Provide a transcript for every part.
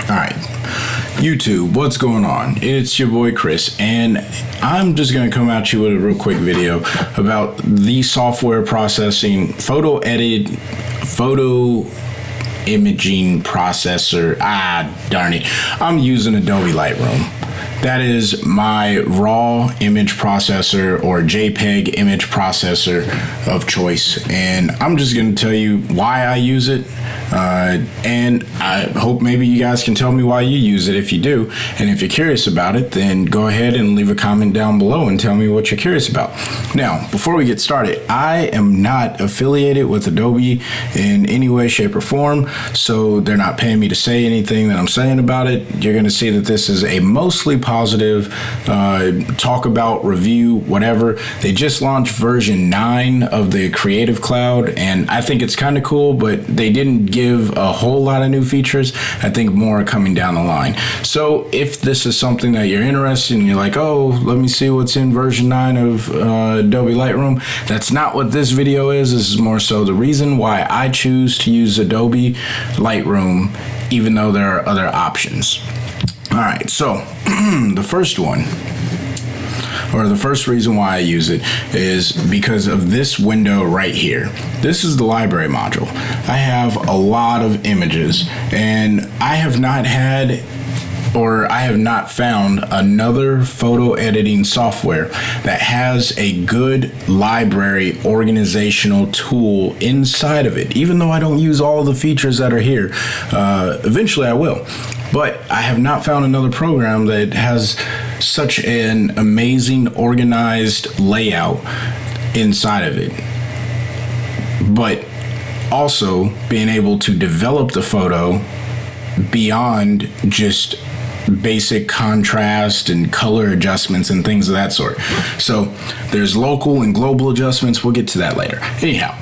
Alright, YouTube, what's going on? It's your boy Chris, and I'm just going to come at you with a real quick video about the software processing, photo imaging processor. Darn it. I'm using Adobe Lightroom. That is my raw image processor or JPEG image processor of choice, and I'm just going to tell you why I use it, and I hope maybe you guys can tell me why you use it if you do, and if you're curious about it, then go ahead and leave a comment down below and tell me what you're curious about. Now, before we get started, I am not affiliated with Adobe in any way, shape, or form, so they're not paying me to say anything that I'm saying about it. You're going to see that this is a mostly positive talk about, review, whatever. They just launched version 9 of the Creative Cloud, and I think it's kind of cool, but they didn't give a whole lot of new features. I think more are coming down the line. So if this is something that you're interested in, you're like, oh, let me see what's in version 9 of Adobe Lightroom, that's not what this video is. This is more so the reason why I choose to use Adobe Lightroom, even though there are other options. All right, so the first one, or the first reason why I use it, is because of this window right here. This is the library module. I have a lot of images, and I have not found another photo editing software that has a good library organizational tool inside of it. Even though I don't use all the features that are here, eventually I will. But I have not found another program that has such an amazing organized layout inside of it. But also being able to develop the photo beyond just basic contrast and color adjustments and things of that sort. So there's local and global adjustments. We'll get to that later. Anyhow,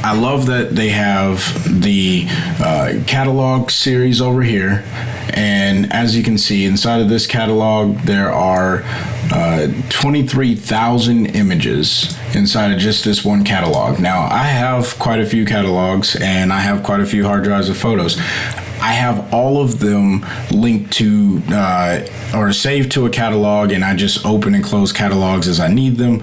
I love that they have the catalog series over here, and as you can see inside of this catalog there are 23,000 images inside of just this one catalog. Now I have quite a few catalogs and I have quite a few hard drives of photos. I have all of them linked to or saved to a catalog, and I just open and close catalogs as I need them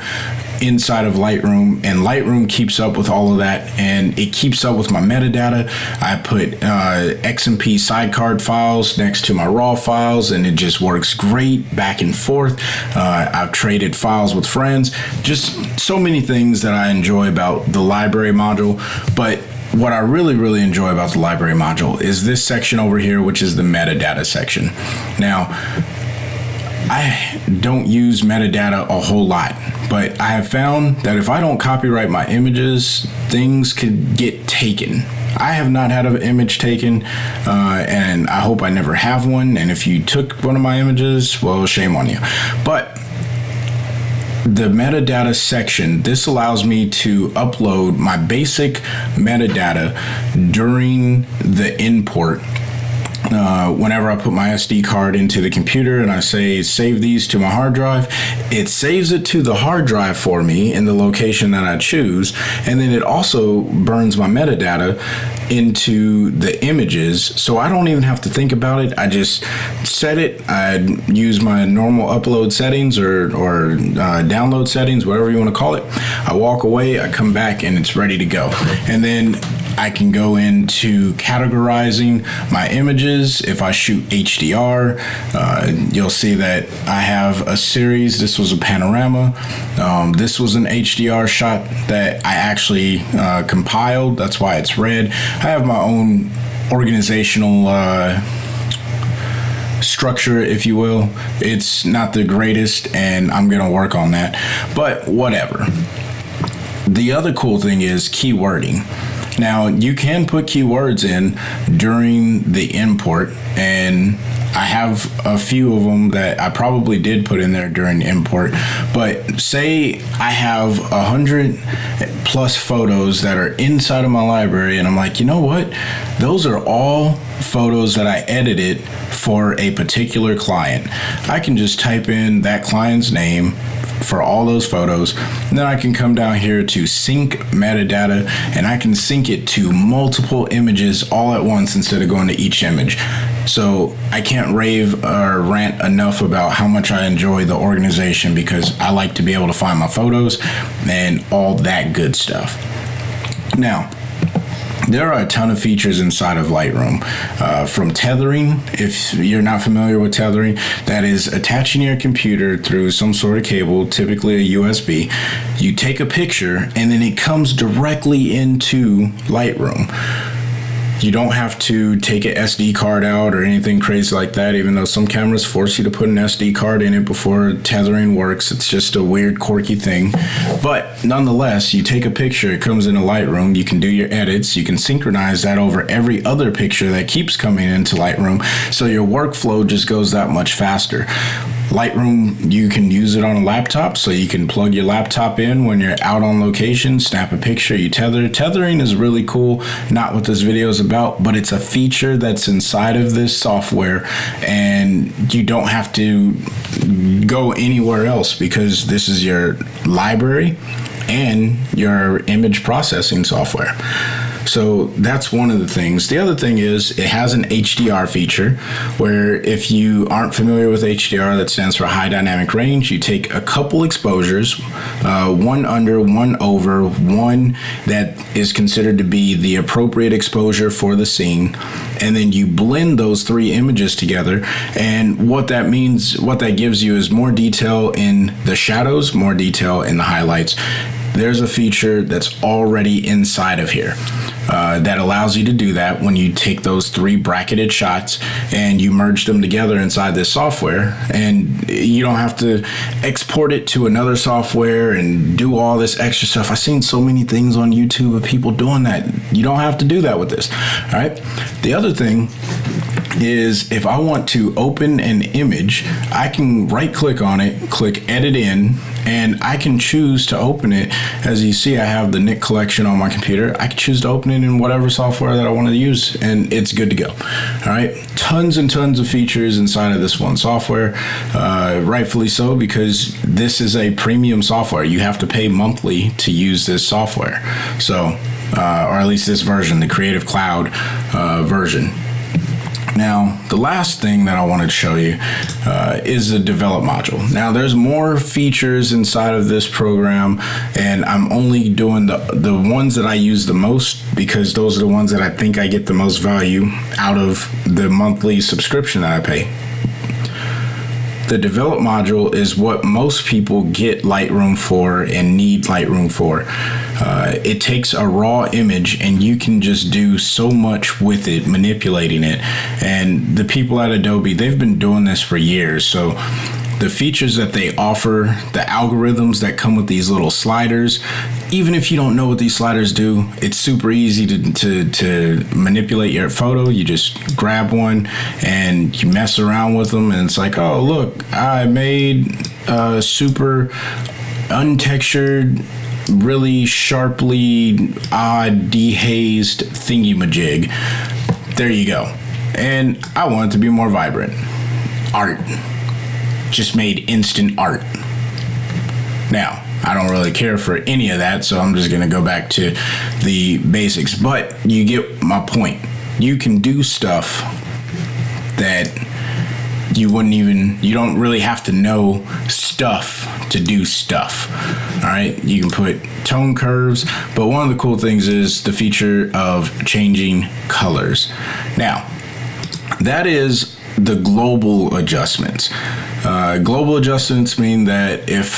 inside of Lightroom, and Lightroom keeps up with all of that, and it keeps up with my metadata. I put XMP sidecard files next to my raw files, and it just works great back and forth. I've traded files with friends. Just so many things that I enjoy about the library module. But what I really enjoy about the library module is this section over here, which is the metadata section. Now, I don't use metadata a whole lot, but I have found that if I don't copyright my images, things could get taken. I have not had an image taken, and I hope I never have one. And if you took one of my images, well, shame on you. But the metadata section, this allows me to upload my basic metadata during the import. Whenever I put my SD card into the computer and I say save these to my hard drive, it saves it to the hard drive for me in the location that I choose, and then it also burns my metadata into the images, so I don't even have to think about it. I just set it. I use my normal upload settings or download settings, whatever you want to call it. I walk away, I come back, and it's ready to go. And then I can go into categorizing my images. If I shoot HDR, you'll see that I have a series. This was a panorama. This was an HDR shot that I actually compiled. That's why it's red. I have my own organizational structure, if you will. It's not the greatest, and I'm gonna work on that, but whatever. The other cool thing is keywording. Now, you can put keywords in during the import, and I have a few of them that I probably did put in there during import. But say I have 100 plus photos that are inside of my library, and I'm like, you know what? Those are all photos that I edited for a particular client. I can just type in that client's name for all those photos, and then I can come down here to sync metadata, and I can sync it to multiple images all at once instead of going to each image. So I can't rave or rant enough about how much I enjoy the organization, because I like to be able to find my photos and all that good stuff. Now, there are a ton of features inside of Lightroom, from tethering. If you're not familiar with tethering, that is attaching your computer through some sort of cable, typically a USB. You take a picture and then it comes directly into Lightroom. You don't have to take an SD card out or anything crazy like that, even though some cameras force you to put an SD card in it before tethering works. It's just a weird, quirky thing. But nonetheless, you take a picture, it comes into Lightroom, you can do your edits, you can synchronize that over every other picture that keeps coming into Lightroom, so your workflow just goes that much faster. Lightroom, you can use it on a laptop, so you can plug your laptop in when you're out on location, snap a picture, you tether. Tethering is really cool, not what this video is about, but it's a feature that's inside of this software, and you don't have to go anywhere else, because this is your library and your image processing software. So that's one of the things. The other thing is it has an HDR feature, where if you aren't familiar with HDR, that stands for high dynamic range. You take a couple exposures, one under, one over, one that is considered to be the appropriate exposure for the scene, and then you blend those three images together. And what that means, what that gives you, is more detail in the shadows, more detail in the highlights. There's a feature that's already inside of here that allows you to do that when you take those three bracketed shots and you merge them together inside this software, and you don't have to export it to another software and do all this extra stuff. I've seen so many things on YouTube of people doing that. You don't have to do that with this. All right. The other thing is, if I want to open an image, I can right click on it, click edit in, and I can choose to open it. As you see, I have the Nik collection on my computer. I can choose to open it in whatever software that I want to use, and it's good to go. All right, tons and tons of features inside of this one software, rightfully so, because this is a premium software. You have to pay monthly to use this software. So, or at least this version, the Creative Cloud version. Now, the last thing that I wanted to show you is the Develop module. Now, there's more features inside of this program, and I'm only doing the ones that I use the most, because those are the ones that I think I get the most value out of the monthly subscription that I pay. The Develop module is what most people get Lightroom for and need Lightroom for. It takes a raw image and you can just do so much with it, manipulating it. And the people at Adobe, they've been doing this for years. So the features that they offer, the algorithms that come with these little sliders, even if you don't know what these sliders do, it's super easy to manipulate your photo. You just grab one and you mess around with them, and it's like, oh, look, I made a super untextured, really sharply odd dehazed thingy-majig. There you go. And I want it to be more vibrant. Art. Just made instant art. Now, I don't really care for any of that, so I'm just going to go back to the basics. But you get my point. You can do stuff that you don't really have to know stuff to do stuff. All right, you can put tone curves, but one of the cool things is the feature of changing colors. Now, that is the global adjustments. Global adjustments mean that if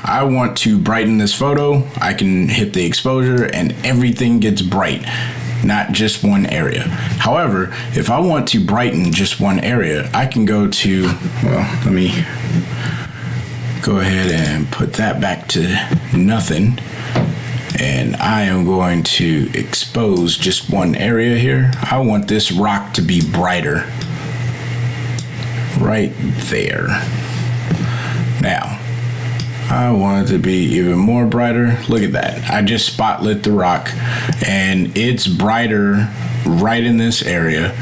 I want to brighten this photo, I can hit the exposure and everything gets bright, not just one area. However, if I want to brighten just one area, I can go to, well, let me go ahead and put that back to nothing. And I am going to expose just one area here. I want this rock to be brighter. Right there. Now, I want it to be even more brighter. Look at that. I just spotlit the rock and it's brighter right in this area,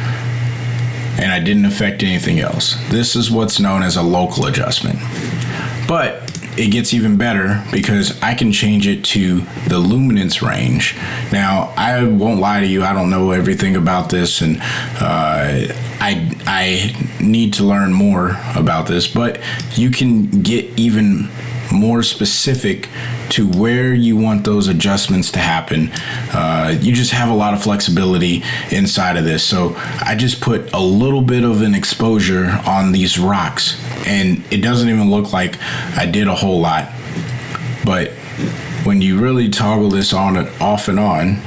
and I didn't affect anything else. This is what's known as a local adjustment. But it gets even better because I can change it to the luminance range. Now, I won't lie to you, I don't know everything about this, and I need to learn more about this, but you can get even more specific to where you want those adjustments to happen. You just have a lot of flexibility inside of this. So I just put a little bit of an exposure on these rocks, and it doesn't even look like I did a whole lot. But when you really toggle this on and off and on,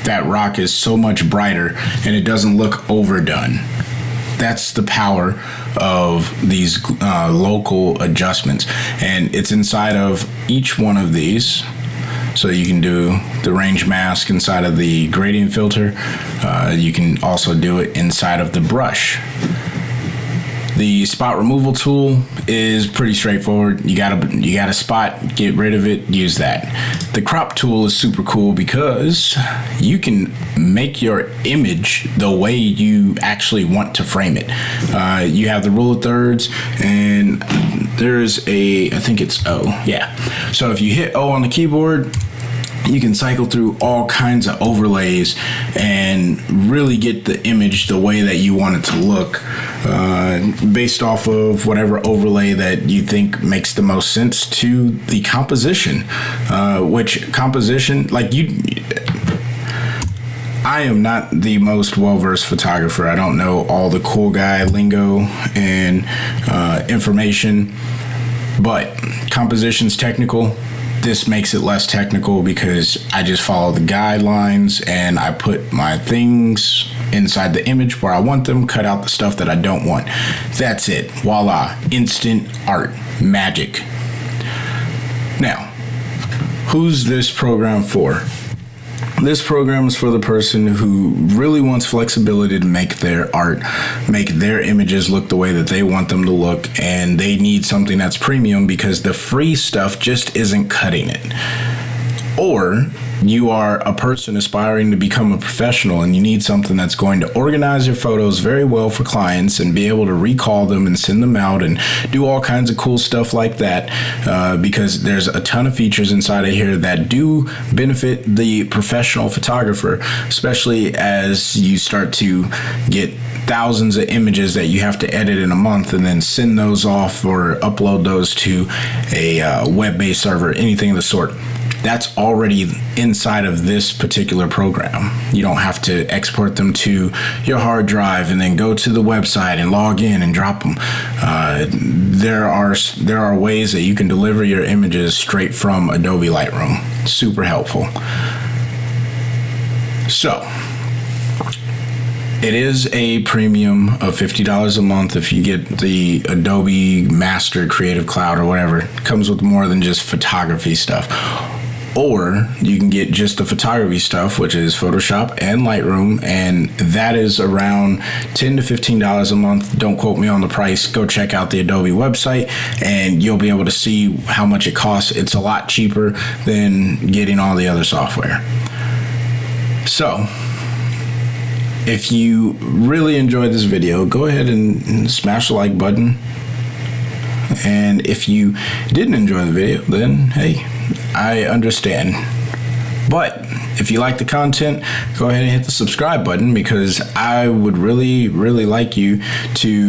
that rock is so much brighter and it doesn't look overdone. That's the power of these local adjustments, and it's inside of each one of these. So you can do the range mask inside of the gradient filter. You can also do it inside of the brush. The spot removal tool is pretty straightforward. You got a spot, get rid of it, use that. The crop tool is super cool because you can make your image the way you actually want to frame it. You have the rule of thirds, and there's I think it's O, yeah. So if you hit O on the keyboard, you can cycle through all kinds of overlays and really get the image the way that you want it to look, based off of whatever overlay that you think makes the most sense to the composition. Which composition, like I am not the most well-versed photographer. I don't know all the cool guy lingo and information, but composition's technical. This makes it less technical because I just follow the guidelines and I put my things inside the image where I want them, cut out the stuff that I don't want. That's it. Voila. Instant art. Magic. Now, who's this program for? This program is for the person who really wants flexibility to make their art, make their images look the way that they want them to look, and they need something that's premium because the free stuff just isn't cutting it. Or you are a person aspiring to become a professional and you need something that's going to organize your photos very well for clients and be able to recall them and send them out and do all kinds of cool stuff like that, because there's a ton of features inside of here that do benefit the professional photographer, especially as you start to get thousands of images that you have to edit in a month and then send those off or upload those to a web-based server, anything of the sort. That's already inside of this particular program. You don't have to export them to your hard drive and then go to the website and log in and drop them. There are ways that you can deliver your images straight from Adobe Lightroom. Super helpful. So, it is a premium of $50 a month if you get the Adobe Master Creative Cloud or whatever. It comes with more than just photography stuff. Or you can get just the photography stuff, which is Photoshop and Lightroom, and that is around $10 to $15 a month. Don't quote me on the price. Go check out the Adobe website and you'll be able to see how much it costs. It's a lot cheaper than getting all the other software. So, if you really enjoyed this video, go ahead and smash the like button. And if you didn't enjoy the video, then hey, I understand. But if you like the content, go ahead and hit the subscribe button because I would really, really like you to